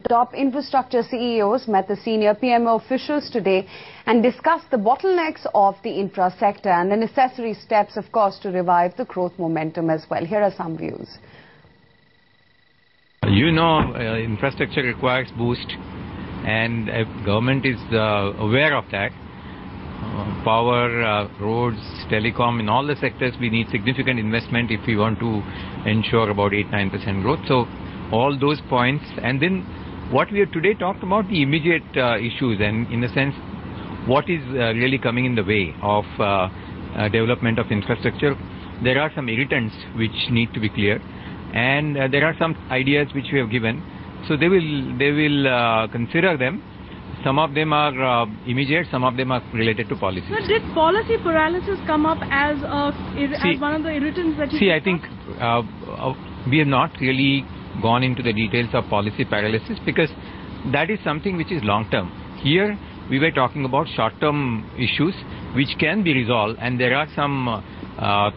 Top infrastructure CEOs met the senior PMO officials today and discussed the bottlenecks of the infra sector and the necessary steps, of course, to revive the growth momentum as well. Here are some views. Infrastructure requires boost, and government is aware of that. Power, roads, telecom, in all the sectors we need significant investment if we want to ensure about 8-9% growth. So all those points, and then what we have today talked about the immediate issues, and in a sense what is really coming in the way of development of infrastructure. There are some irritants which need to be cleared, and there are some ideas which we have given. So they will consider them. Some of them are immediate, some of them are related to policy. But did policy paralysis come up as one of the irritants that you I think we have not really gone into the details of policy paralysis, because that is something which is long term. Here we were talking about short term issues which can be resolved, and there are some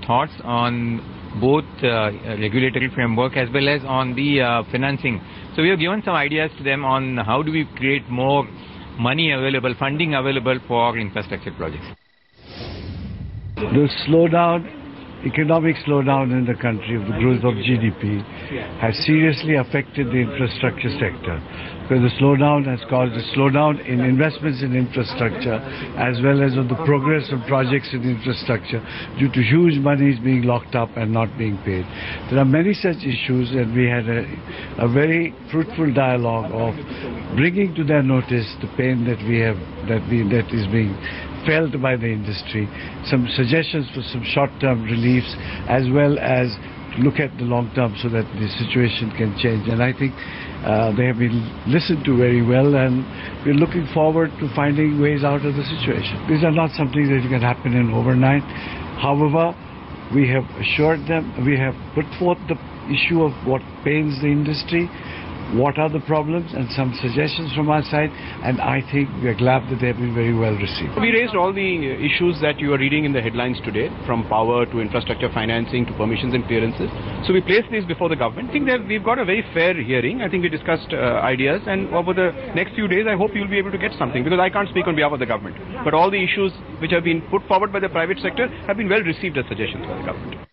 thoughts on both regulatory framework as well as on the financing. So we have given some ideas to them on how do we create more money available, funding available for infrastructure projects. The economic slowdown in the country of the growth of GDP has seriously affected the infrastructure sector, because the slowdown has caused a slowdown in investments in infrastructure as well as of the progress of projects in infrastructure due to huge monies being locked up and not being paid. There are many such issues, and we had a very fruitful dialogue of bringing to their notice the pain that is being felt by the industry, some suggestions for some short-term reliefs, as well as look at the long-term so that the situation can change. And I think they have been listened to very well, and we're looking forward to finding ways out of the situation. These are not something that can happen in overnight. However, we have assured them, we have put forth the issue of what pains the industry, what are the problems, and some suggestions from our side, and I think we are glad that they have been very well received. We raised all the issues that you are reading in the headlines today, from power to infrastructure financing to permissions and clearances. So we placed these before the government. I think that we've got a very fair hearing. I think we discussed ideas, and over the next few days I hope you'll be able to get something, because I can't speak on behalf of the government. But all the issues which have been put forward by the private sector have been well received as suggestions by the government.